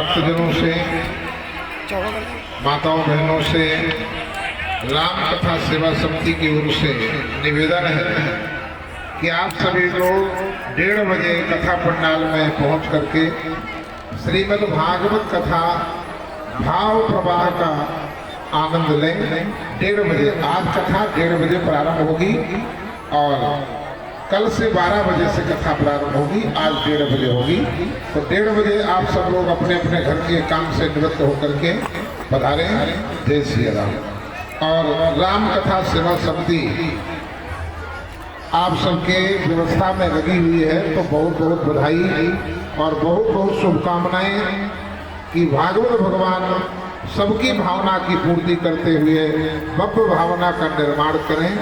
भक्तजनों से, माताओं बहनों से राम कथा सेवा समिति की ओर से निवेदन है कि आप सभी लोग 1:30 बजे कथा पंडाल में पहुंच करके श्रीमद् भागवत कथा भाव प्रवाह का आनंद लें। 1:30 बजे आज कथा 1:30 बजे प्रारंभ होगी और कल से 12 बजे से कथा प्रारंभ होगी। आज 1:30 बजे होगी। तो 1:30 बजे आप सब लोग अपने अपने घर के काम से निवृत्त होकर के पधारें। जय श्री राम। और राम कथा सेवा समिति आप सबके व्यवस्था में लगी हुई है, तो बहुत बहुत बधाई और बहुत बहुत शुभकामनाएं कि भागवत भगवान सबकी भावना की पूर्ति करते हुए भव्य भावना का निर्माण करें।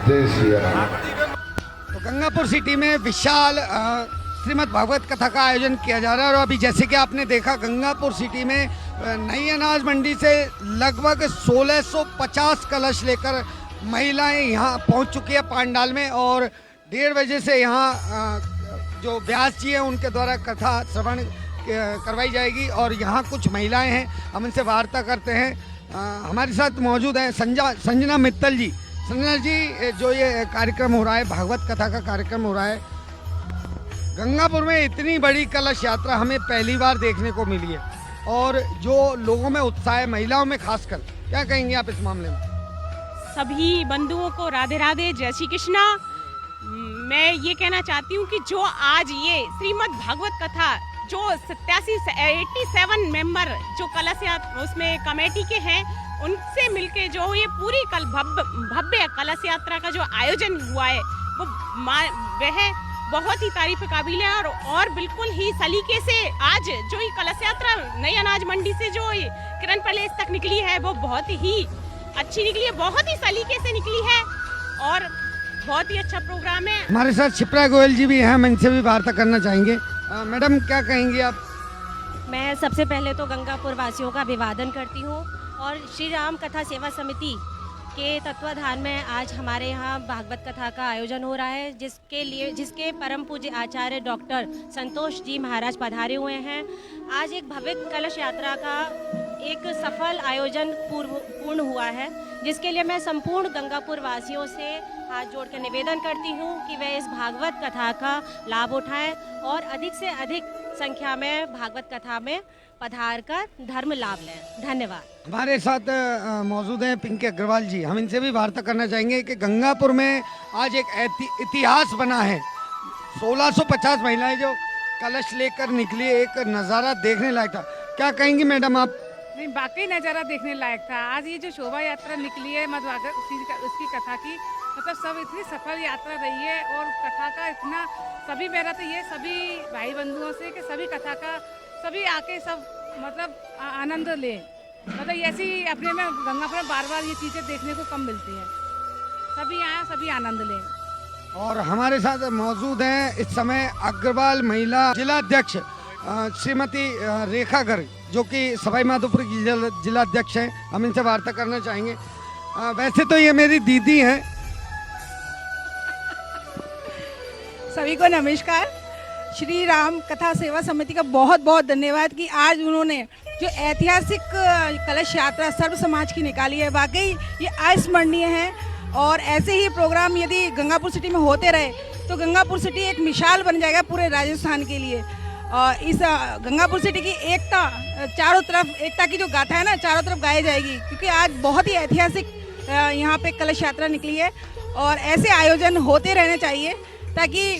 जय श्री राम। तो गंगापुर सिटी में विशाल श्रीमद् भागवत कथा का आयोजन किया जा रहा है और अभी जैसे कि आपने देखा गंगापुर सिटी में नई अनाज मंडी से लगभग 1650 कलश लेकर महिलाएं यहाँ पहुँच चुकी है पंडाल में और 1:30 बजे से यहाँ जो व्यास जी हैं उनके द्वारा कथा श्रवण करवाई जाएगी। और यहाँ कुछ महिलाएं हैं, हम इनसे वार्ता करते हैं। हमारे साथ मौजूद हैं संजना मित्तल जी। संजना जी, जो ये कार्यक्रम हो रहा है, भागवत कथा का कार्यक्रम हो रहा है, गंगापुर में इतनी बड़ी कलश यात्रा हमें पहली बार देखने को मिली है और जो लोगों में उत्साह है, महिलाओं में खासकर, क्या कहेंगे आप इस मामले में? सभी बंधुओं को राधे राधे, जय श्री कृष्णा। मैं ये कहना चाहती हूँ कि जो आज ये श्रीमद् भागवत कथा जो 87 मेंबर जो कलश उसमें कमेटी के हैं, उनसे मिलके जो ये पूरी कल भव्य कलश यात्रा का जो आयोजन हुआ है वो वह बहुत ही तारीफ काबिल है और बिल्कुल ही सलीके से आज जो ये कलश यात्रा नई अनाज मंडी से जो किरण पैलेस तक निकली है वो बहुत ही अच्छी निकली है, बहुत ही सलीके से निकली है और बहुत ही अच्छा प्रोग्राम है। हमारे साथ शिप्रा गोयल जी भी हैं, हम इनसे भी वार्ता करना चाहेंगे। मैडम, क्या कहेंगी आप? मैं सबसे पहले तो गंगापुर वासियों का अभिवादन करती हूँ और श्री राम कथा सेवा समिति के तत्वाधान में आज हमारे यहाँ भागवत कथा का आयोजन हो रहा है, जिसके परम पूज्य आचार्य डॉक्टर संतोष जी महाराज पधारे हुए हैं। आज एक भव्य कलश यात्रा का एक सफल आयोजन पूर्ण हुआ है, जिसके लिए मैं संपूर्ण गंगापुर वासियों से हाथ जोड़ कर निवेदन करती हूँ कि वे इस भागवत कथा का लाभ उठाएं और अधिक से अधिक संख्या में भागवत कथा में पधार कर धर्म लाभ लें। धन्यवाद। हमारे साथ मौजूद हैं पिंकी अग्रवाल जी, हम इनसे भी वार्ता करना चाहेंगे कि गंगापुर में आज एक इतिहास बना है। 1650 महिलाएं जो कलश लेकर निकली, एक नज़ारा देखने लायक था। क्या कहेंगी मैडम आप? नहीं, वाकई नज़ारा देखने लायक था। आज ये जो शोभा यात्रा निकली है उसकी कथा की, मतलब सब इतनी सफल यात्रा रही है और कथा का इतना सभी मेरा तो ये सभी भाई बंधुओं से कि सभी कथा का सभी आके सब मतलब आनंद ले, मतलब ऐसी अपने में गंगापुर में बार बार ये चीज़ें देखने को कम मिलती हैं। सभी आए, सभी आनंद लें। और हमारे साथ मौजूद हैं इस समय अग्रवाल महिला जिलाध्यक्ष श्रीमती रेखा गर्ग, जो कि सवाई माधोपुर की जिलाध्यक्ष हैं। हम इनसे वार्ता करना चाहेंगे। वैसे तो ये मेरी दीदी हैं। सभी को नमस्कार। श्री राम कथा सेवा समिति का बहुत बहुत धन्यवाद कि आज उन्होंने जो ऐतिहासिक कलश यात्रा सर्व समाज की निकाली है। वाकई ये अविस्मरणीय है और ऐसे ही प्रोग्राम यदि गंगापुर सिटी में होते रहे तो गंगापुर सिटी एक मिसाल बन जाएगा पूरे राजस्थान के लिए। और इस गंगापुर सिटी की एकता, चारों तरफ एकता की जो गाथा है ना, चारों तरफ गाई जाएगी, क्योंकि आज बहुत ही ऐतिहासिक यहाँ पे कलश यात्रा निकली है और ऐसे आयोजन होते रहने चाहिए ताकि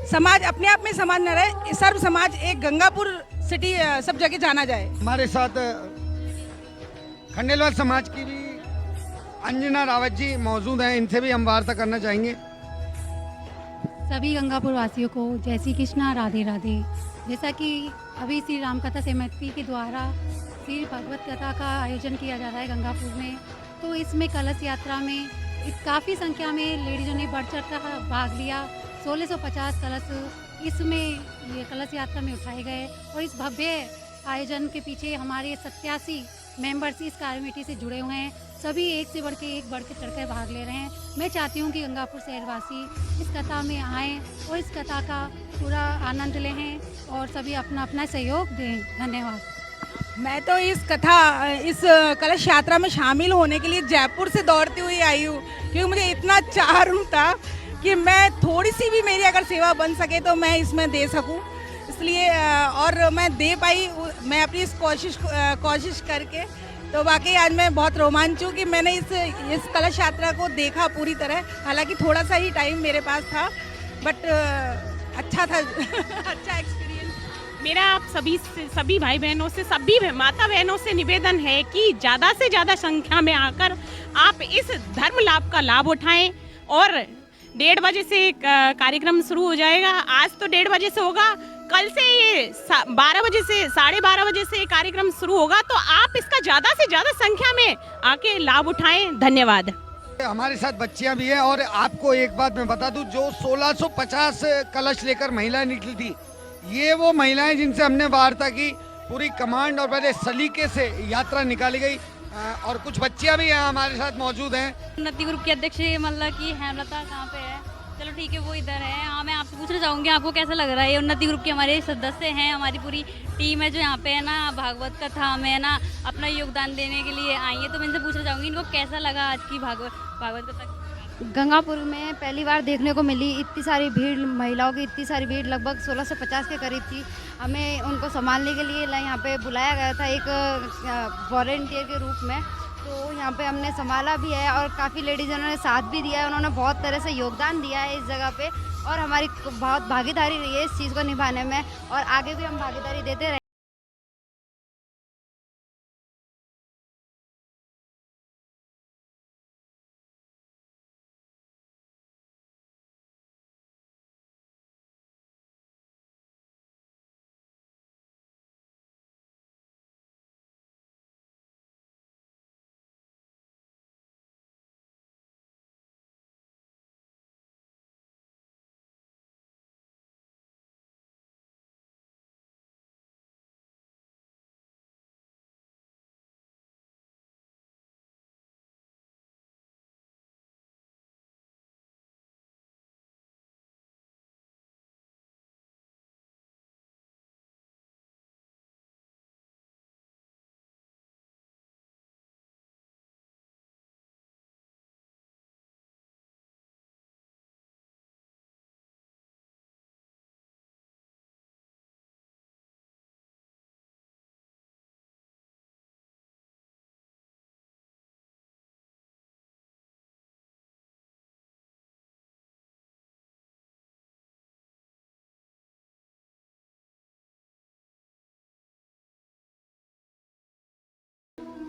समाज अपने आप में समाज न रहे, सर्व समाज एक गंगापुर सिटी सब जगह जाना जाए। हमारे साथ खंडेलवाल समाज की भी अंजना रावत जी मौजूद हैं, इनसे भी हम वार्ता करना चाहेंगे। सभी गंगापुर वासियों को जय श्री कृष्णा, राधे राधे। जैसा कि अभी श्री राम कथा समिति के द्वारा श्री भागवत कथा का आयोजन किया जा रहा है गंगापुर में, तो इसमें कलश यात्रा में काफ़ी संख्या में लेडीज़ों ने बढ़ चढ़ कर भाग लिया। 1650 कलश इसमें ये कलश यात्रा में उठाए गए और इस भव्य आयोजन के पीछे हमारे 87 मेंबर्स इस कमेटी से जुड़े हुए हैं। सभी एक से बढ़ के चढ़कर भाग ले रहे हैं। मैं चाहती हूँ कि गंगापुर शहरवासी इस कथा में आएँ और इस कथा का पूरा आनंद लें और सभी अपना अपना सहयोग दें। धन्यवाद। मैं तो इस कलश यात्रा में शामिल होने के लिए जयपुर से दौड़ती हुई आई हूँ, क्योंकि मुझे इतना चाह था कि मैं थोड़ी सी भी मेरी अगर सेवा बन सके तो मैं इसमें दे सकूं। इसलिए और मैं दे पाई, मैं अपनी इस कोशिश करके, तो वाकई आज मैं बहुत रोमांच हूँ कि मैंने इस कलश यात्रा को देखा पूरी तरह। हालांकि थोड़ा सा ही टाइम मेरे पास था, बट अच्छा था अच्छा एक्सपीरियंस। मेरा आप सभी भाई बहनों से, सभी माता बहनों से निवेदन है कि ज़्यादा से ज़्यादा संख्या में आकर आप इस धर्म लाभ का लाभ उठाएं। और 1:30 बजे से कार्यक्रम शुरू हो जाएगा। आज तो 1:30 बजे से होगा, कल से ये 12 बजे से 12:30 बजे से कार्यक्रम शुरू होगा। तो आप इसका ज़्यादा से ज़्यादा संख्या में आके लाभ उठाएं। धन्यवाद। हमारे साथ बच्चियां भी हैं और आपको एक बात मैं बता दूं, जो 1650 कलश लेकर महिलाएं निकली थी, ये वो महिलाएं जिनसे हमने वार्ता की, पूरी कमांड और बड़े सलीके से यात्रा निकाली गई। और कुछ बच्चियां भी हैं हमारे साथ मौजूद हैं। उन्नति ग्रुप की अध्यक्ष मतलब कि हेमलता कहाँ पे है? चलो ठीक है, वो इधर है। हाँ, मैं आपसे पूछना चाहूँगी आपको कैसा लग रहा है? ये उन्नति ग्रुप के हमारे सदस्य हैं, हमारी पूरी टीम है जो यहाँ पे है ना भागवत कथा में है ना अपना योगदान देने के लिए आई है। तो मैं इनसे पूछना चाहूँगी इनको कैसा लगा आज की भागवत कथा? गंगापुर में पहली बार देखने को मिली इतनी सारी भीड़, महिलाओं की इतनी सारी भीड़, लगभग 1650 के करीब थी। हमें उनको संभालने के लिए यहाँ पे बुलाया गया था एक वॉलंटियर के रूप में। तो यहाँ पे हमने संभाला भी है और काफ़ी लेडीज़ उन्होंने साथ भी दिया है, उन्होंने बहुत तरह से योगदान दिया है इस जगह पे और हमारी बहुत भागीदारी रही है इस चीज़ को निभाने में और आगे भी हम भागीदारी देते रहे।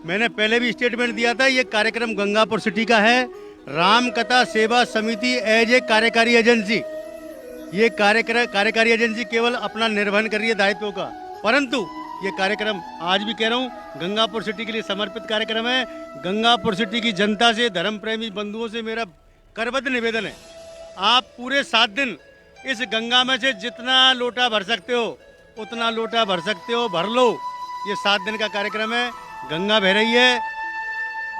मैंने पहले भी स्टेटमेंट दिया था, ये कार्यक्रम गंगापुर सिटी का है। राम कथा सेवा समिति एज ए कार्यकारी एजेंसी, ये कार्यकारी एजेंसी केवल अपना निर्वहन कर रही है दायित्वों का, परंतु ये कार्यक्रम आज भी कह रहा हूँ गंगापुर सिटी के लिए समर्पित कार्यक्रम है। गंगापुर सिटी की जनता से, धर्म प्रेमी बंधुओं से मेरा करबद्ध निवेदन है, आप पूरे 7 दिन इस गंगा में से जितना लोटा भर सकते हो उतना लोटा भर सकते हो, भर लो। ये 7 दिन का कार्यक्रम है, गंगा बह रही है।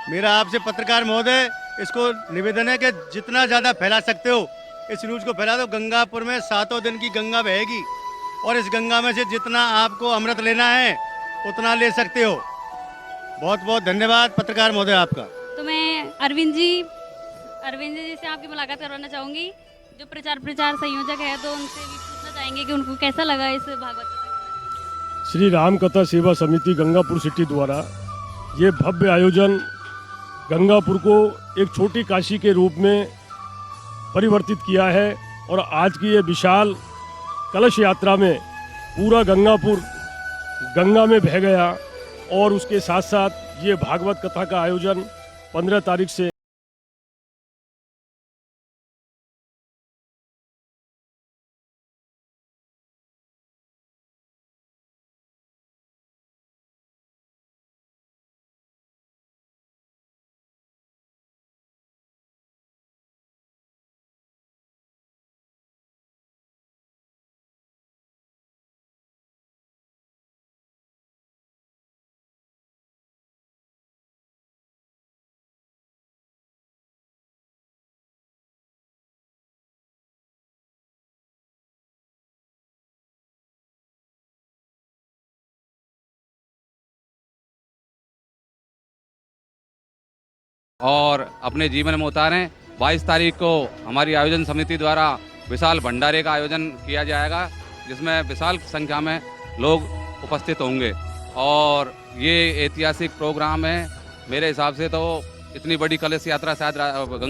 मेरा आपसे पत्रकार महोदय इसको निवेदन है कि जितना ज़्यादा फैला सकते हो इस न्यूज़ को फैला दो। गंगापुर में 7 दिन की गंगा बहेगी और इस गंगा में से जितना आपको अमृत लेना है उतना ले सकते हो। बहुत बहुत धन्यवाद पत्रकार महोदय आपका। तो मैं अरविंद जी से आपकी मुलाकात करवाना चाहूँगी, जो प्रचार संयोजक है, तो उनसे भी पूछना चाहेंगे कि उनको कैसा लगा इस भागवत कथा? श्री राम कथा सेवा समिति गंगापुर सिटी द्वारा ये भव्य आयोजन गंगापुर को एक छोटी काशी के रूप में परिवर्तित किया है और आज की ये विशाल कलश यात्रा में पूरा गंगापुर गंगा में बह गया और उसके साथ साथ ये भागवत कथा का आयोजन 15 तारीख से और अपने जीवन में उतारें। 22 तारीख को हमारी आयोजन समिति द्वारा विशाल भंडारे का आयोजन किया जाएगा, जिसमें विशाल संख्या में लोग उपस्थित होंगे और ये ऐतिहासिक प्रोग्राम है। मेरे हिसाब से तो इतनी बड़ी कलश यात्रा शायद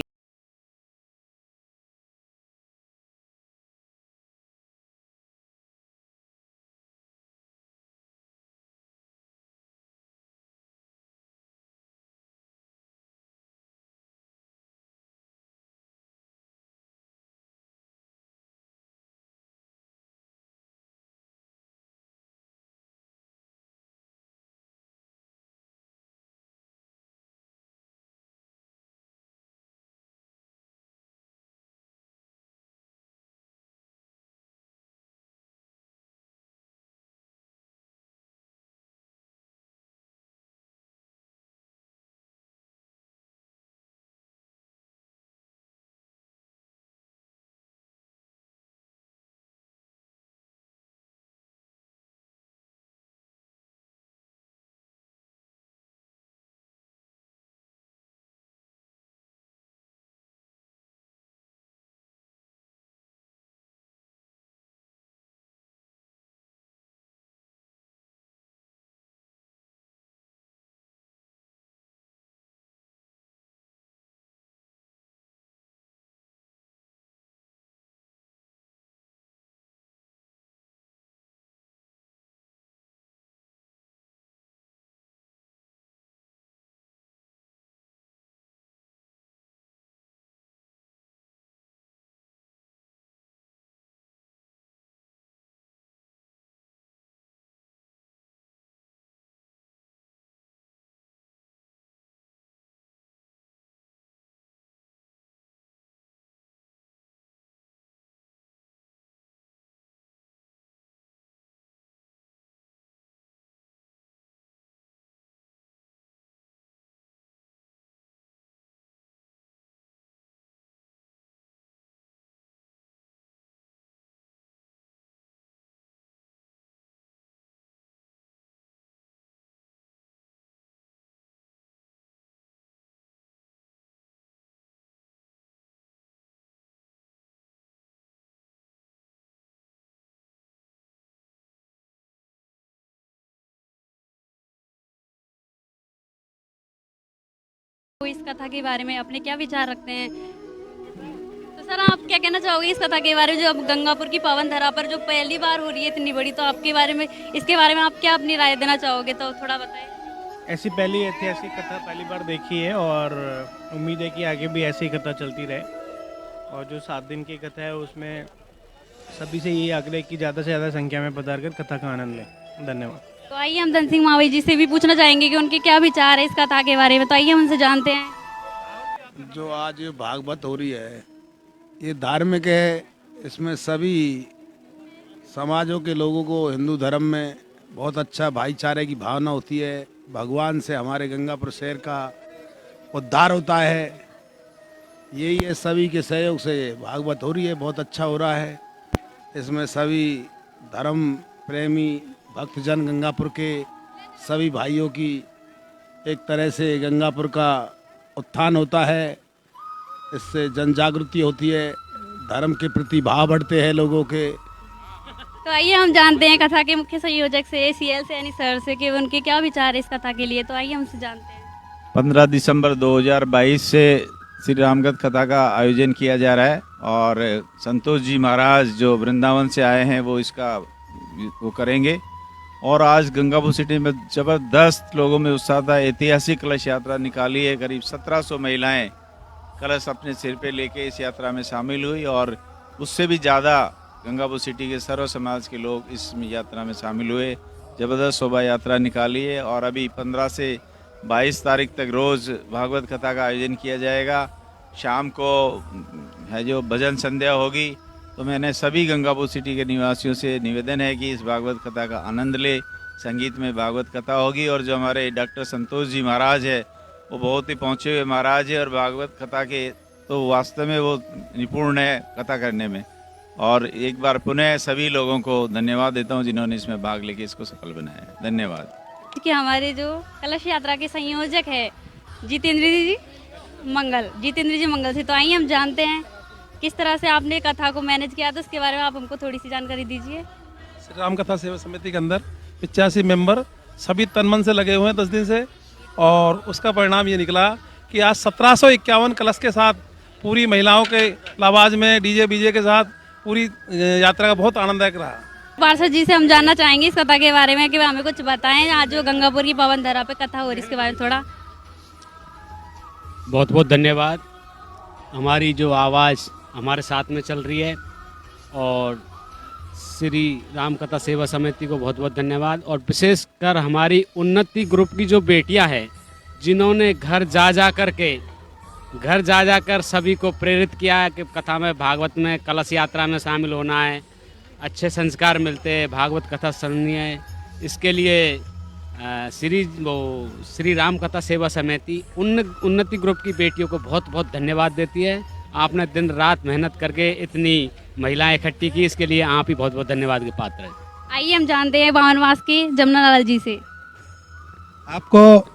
तो इस कथा के बारे में अपने क्या विचार रखते हैं? तो सर आप क्या कहना चाहोगे इस कथा के बारे में, जो अब गंगापुर की पावन धरा पर जो पहली बार हो रही है इतनी बड़ी, तो आपके बारे में, इसके बारे में आप क्या अपनी राय देना चाहोगे, तो थोड़ा बताएं। ऐसी पहली ऐतिहासिक कथा पहली बार देखी है और उम्मीद है कि आगे भी ऐसी कथा चलती रहे। और जो 7 दिन की कथा है उसमें सभी से यही आग्रह कि ज़्यादा से ज़्यादा संख्या में पधार कर कथा का आनंद लें। धन्यवाद। तो आइए हम धन सिंह मावी जी से भी पूछना चाहेंगे कि उनके क्या विचार है इस कथा के बारे में, तो आइए हम उनसे जानते हैं। जो आज भागवत हो रही है ये धार्मिक है, इसमें सभी समाजों के लोगों को हिंदू धर्म में बहुत अच्छा भाईचारे की भावना होती है। भगवान से हमारे गंगापुर शहर का उद्धार होता है, यही है। सभी के सहयोग से भागवत हो रही है, बहुत अच्छा हो रहा है। इसमें सभी धर्म प्रेमी भक्तजन गंगापुर के सभी भाइयों की एक तरह से गंगापुर का उत्थान होता है, इससे जन जागृति होती है, धर्म के प्रति भाव बढ़ते हैं लोगों के। तो आइए हम जानते हैं कथा के मुख्य संयोजक से, ACL से यानी सर से, कि उनके क्या विचार है इस कथा के लिए, तो आइए हमसे जानते हैं। 15 दिसंबर 2022 से श्री रामगत कथा का आयोजन किया जा रहा है और संतोष जी महाराज जो वृंदावन से आए हैं वो करेंगे। और आज गंगापुर सिटी में ज़बरदस्त लोगों में उत्साह था। ऐतिहासिक कलश यात्रा निकाली है, करीब 1700 महिलाएं कलश अपने सिर पे लेके इस यात्रा में शामिल हुई और उससे भी ज़्यादा गंगापुर सिटी के सर्व समाज के लोग इस यात्रा में शामिल हुए। ज़बरदस्त शोभा यात्रा निकाली है और अभी 15 से 22 तारीख तक रोज़ भागवत कथा का आयोजन किया जाएगा। शाम को है जो भजन संध्या होगी। तो मैंने सभी गंगापुर सिटी के निवासियों से निवेदन है कि इस भागवत कथा का आनंद ले। संगीत में भागवत कथा होगी और जो हमारे डॉक्टर संतोष जी महाराज है वो बहुत ही पहुँचे हुए महाराज है और भागवत कथा के तो वास्तव में वो निपुण है कथा करने में। और एक बार पुनः सभी लोगों को धन्यवाद देता हूँ जिन्होंने इसमें भाग लेके इसको सफल बनाया है। धन्यवाद। कि हमारे जो कलश यात्रा के संयोजक है जितेंद्र जी, मंगल, जितेंद्र जी मंगल से। तो आइए हम जानते हैं किस तरह से आपने कथा को मैनेज किया था, उसके बारे में आप हमको थोड़ी सी जानकारी दीजिए। श्री राम कथा सेवा समिति के अंदर 85 मेंबर सभी तन मन से लगे हुए हैं 10 दिन से, और उसका परिणाम ये निकला कि आज 1751 कलश के साथ पूरी महिलाओं के आवाज में डीजे बीजे के साथ पूरी यात्रा का बहुत आनंददायक रहा। पार्षद जी से हम जानना चाहेंगे इस कथा के बारे में कि हमें कुछ बताएं, आज जो गंगापुर की पावन धरा पे कथा हो रही है इसके बारे में थोड़ा। बहुत बहुत धन्यवाद। हमारी जो आवाज़ हमारे साथ में चल रही है, और श्री राम कथा सेवा समिति को बहुत बहुत धन्यवाद। और विशेषकर हमारी उन्नति ग्रुप की जो बेटियां हैं, जिन्होंने घर जा कर सभी को प्रेरित किया है कि कथा में, भागवत में, कलश यात्रा में शामिल होना है, अच्छे संस्कार मिलते हैं, भागवत कथा सुननी है। इसके लिए श्री राम कथा सेवा समिति उन्नति ग्रुप की बेटियों को बहुत बहुत धन्यवाद देती है। आपने दिन रात मेहनत करके इतनी महिलाएं इकट्ठी की, इसके लिए आप ही बहुत बहुत धन्यवाद के पात्र हैं। आइए हम जानते हैं बावनवास के जमुना लाल जी से। आपको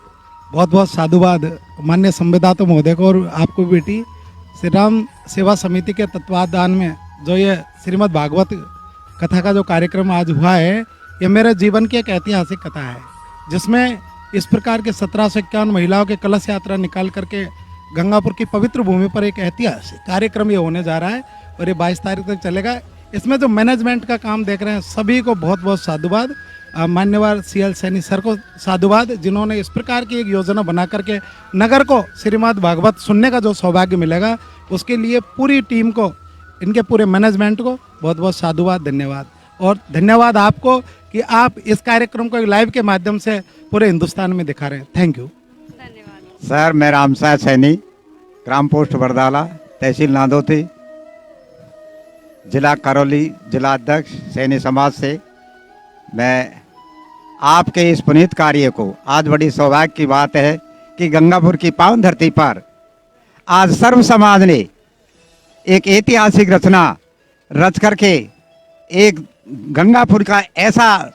बहुत बहुत साधुवाद माननीय संविदाता महोदय को, और आपको बेटी श्री राम सेवा समिति के तत्वावधान में जो ये श्रीमद् भागवत कथा का जो कार्यक्रम आज हुआ है, ये मेरे जीवन की एक ऐतिहासिक कथा है, जिसमें इस प्रकार के 1751 महिलाओं के कलश यात्रा निकाल करके गंगापुर की पवित्र भूमि पर एक ऐतिहासिक कार्यक्रम ये होने जा रहा है, और ये 22 तारीख तक चलेगा। इसमें जो मैनेजमेंट का काम देख रहे हैं सभी को बहुत बहुत साधुवाद। मान्यवर CL सैनी सर को साधुवाद, जिन्होंने इस प्रकार की एक योजना बना करके नगर को श्रीमद् भागवत सुनने का जो सौभाग्य मिलेगा, उसके लिए पूरी टीम को, इनके पूरे मैनेजमेंट को बहुत बहुत साधुवाद, धन्यवाद। और धन्यवाद आपको कि आप इस कार्यक्रम को लाइव के माध्यम से पूरे हिंदुस्तान में दिखा रहे हैं। Thank you sir. मैं रामसाह सैनी, ग्राम पोस्ट बरदाला, तहसील नादौती, जिला करौली, जिला अध्यक्ष सैनी समाज से। मैं आपके इस पुनीत कार्य को, आज बड़ी सौभाग्य की बात है कि गंगापुर की पावन धरती पर आज सर्व समाज ने एक ऐतिहासिक रचना रच करके एक गंगापुर का ऐसा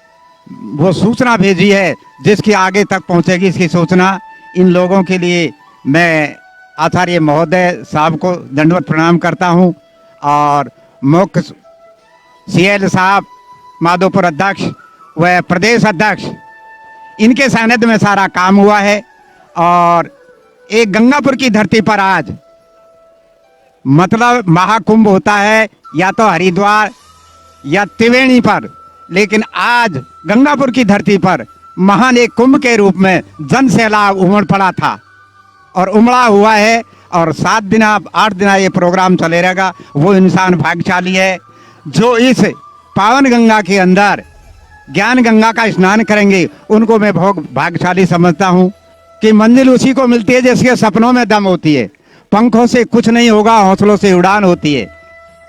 वो सूचना भेजी है जिसकी आगे तक पहुंचेगी, इसकी सूचना। इन लोगों के लिए मैं आचार्य महोदय साहब को दंडवत प्रणाम करता हूं, और मुख्य CL साहब, माधोपुर अध्यक्ष व प्रदेश अध्यक्ष, इनके सानिध्य में सारा काम हुआ है। और एक गंगापुर की धरती पर आज मतलब महाकुंभ होता है या तो हरिद्वार या त्रिवेणी पर, लेकिन आज गंगापुर की धरती पर महान एक कुंभ के रूप में जन सैलाब उमड़ पड़ा था और उमड़ा हुआ है। और 7 दिन 8 दिन ये प्रोग्राम चले रहेगा। वो इंसान भाग्यशाली है जो इस पावन गंगा के अंदर ज्ञान गंगा का स्नान करेंगे, उनको मैं बहुत भाग्यशाली समझता हूँ कि मंजिल उसी को मिलती है जिसके सपनों में दम होती है। पंखों से कुछ नहीं होगा, हौसलों से उड़ान होती है।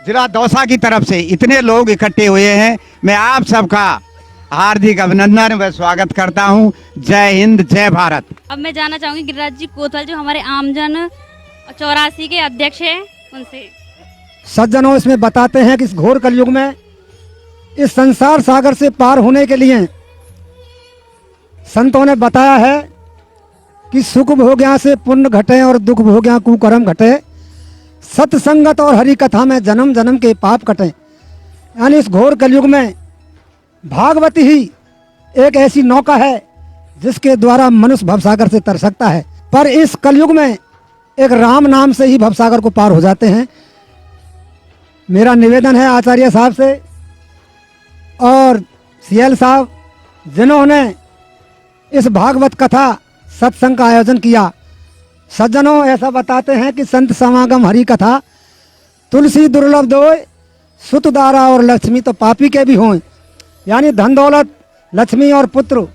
जिला दौसा की तरफ से इतने लोग इकट्ठे हुए हैं, मैं आप सबका हार्दिक अभिनंदन व स्वागत करता हूं। जय हिंद, जय भारत। अब मैं जानना चाहूंगी गिरिराज जी कोतवाल, जो हमारे आमजन 84 के अध्यक्ष हैं, उनसे। सज्जनों, इसमें बताते हैं कि इस घोर कलयुग में इस संसार सागर से पार होने के लिए संतों ने बताया है कि सुख भोग्या से पुण्य घटे और दुख भोग्या कुकर्म घटे, सत्संगत और हरि कथा में जन्म जन्म के पाप कटे। यानी इस घोर कलयुग में भागवत ही एक ऐसी नौका है जिसके द्वारा मनुष्य भवसागर से तर सकता है। पर इस कलयुग में एक राम नाम से ही भवसागर को पार हो जाते हैं। मेरा निवेदन है आचार्य साहब से और CL साहब, जिन्होंने इस भागवत कथा सत्संग का आयोजन किया। सज्जनों, ऐसा बताते हैं कि संत समागम हरि कथा, तुलसी दुर्लभ दोय, सुत दारा और लक्ष्मी तो पापी के भी हों। यानी धन दौलत, लक्ष्मी और पुत्र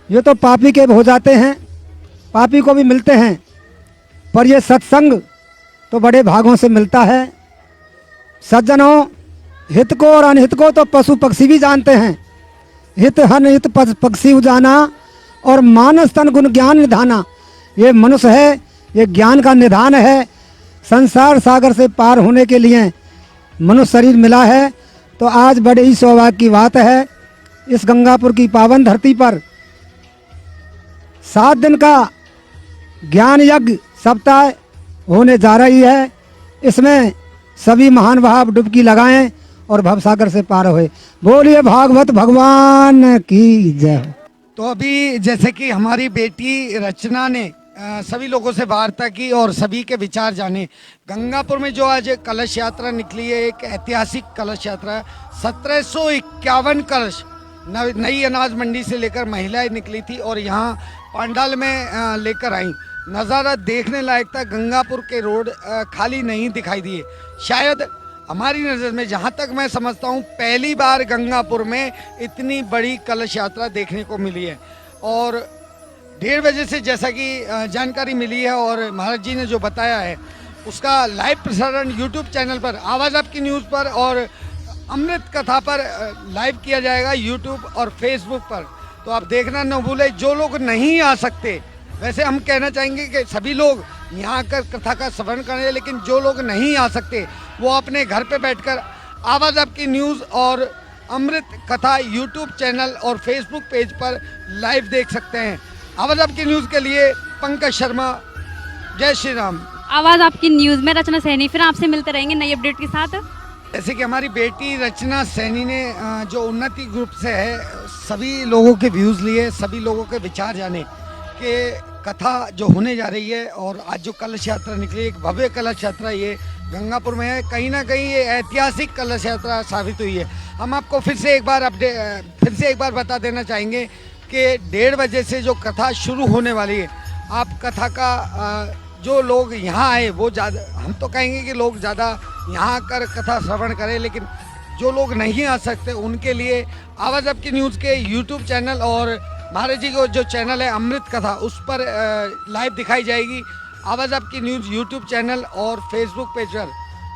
ये तो पापी के हो जाते हैं, पापी को भी मिलते हैं, पर ये सत्संग तो बड़े भागों से मिलता है। सज्जनों, हित को और अनहित को तो पशु पक्षी भी जानते हैं। हित हन हित पक्षी उजाना और मानस तन गुण ज्ञान निधाना। ये मनुष्य है, ये ज्ञान का निधान है। संसार सागर से पार होने के लिए मनुष्य शरीर मिला है, तो आज बड़े ही सौभाग्य की बात है। इस गंगापुर की पावन धरती पर 7 दिन का ज्ञान यज्ञ सप्ताह होने जा रही है। इसमें सभी महान भाव डुबकी लगाएं और भवसागर से पार हुए। बोलिए भागवत भगवान की जय हो। तो अभी जैसे कि हमारी बेटी रचना ने सभी लोगों से वार्ता की और सभी के विचार जाने। गंगापुर में जो आज कलश यात्रा निकली है, एक ऐतिहासिक कलश यात्रा, 1751 कलश नई अनाज मंडी से लेकर महिलाएं निकली थी और यहाँ पंडाल में लेकर आई। नज़ारा देखने लायक था। गंगापुर के रोड खाली नहीं दिखाई दिए। शायद हमारी नज़र में, जहाँ तक मैं समझता हूँ, पहली बार गंगापुर में इतनी बड़ी कलश यात्रा देखने को मिली है। और 1:30 बजे से जैसा कि जानकारी मिली है और महाराज जी ने जो बताया है, उसका लाइव प्रसारण यूट्यूब चैनल पर, आवाज़ आपकी न्यूज़ पर और अमृत कथा पर लाइव किया जाएगा, यूट्यूब और फेसबुक पर। तो आप देखना न भूलें। जो लोग नहीं आ सकते, वैसे हम कहना चाहेंगे कि सभी लोग यहाँ आकर कथा का श्रवण करें, लेकिन जो लोग नहीं आ सकते वो अपने घर पे बैठकर आवाज़ आपकी न्यूज़ और अमृत कथा यूट्यूब चैनल और फेसबुक पेज पर लाइव देख सकते हैं। आवाज़ आपकी न्यूज़ के लिए पंकज शर्मा, जय श्री राम। आवाज़ आपकी न्यूज़ में रचना सैनी फिर आपसे मिलते रहेंगे नई अपडेट के साथ। जैसे कि हमारी बेटी रचना सैनी ने जो उन्नति ग्रुप से है, सभी लोगों के व्यूज़ लिए, सभी लोगों के विचार जाने कि कथा जो होने जा रही है और आज जो कलश यात्रा निकली, एक भव्य कलश यात्रा ये गंगापुर में है। कहीं ना कहीं ये ऐतिहासिक कलश यात्रा साबित हुई है। हम आपको फिर से एक बार बता देना चाहेंगे कि 1:30 बजे से जो कथा शुरू होने वाली है, आप कथा का जो लोग यहाँ आए वो ज़्यादा, हम तो कहेंगे कि लोग ज़्यादा यहाँ आकर कथा श्रवण करें, लेकिन जो लोग नहीं आ सकते उनके लिए आवाज़ आपकी न्यूज़ के यूट्यूब चैनल और महाराज जी को जो चैनल है अमृत कथा, उस पर लाइव दिखाई जाएगी। आवाज़ आपकी न्यूज़ यूट्यूब चैनल और फेसबुक पेज पर।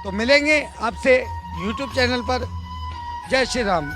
तो मिलेंगे आपसे यूट्यूब चैनल पर। जय श्री राम।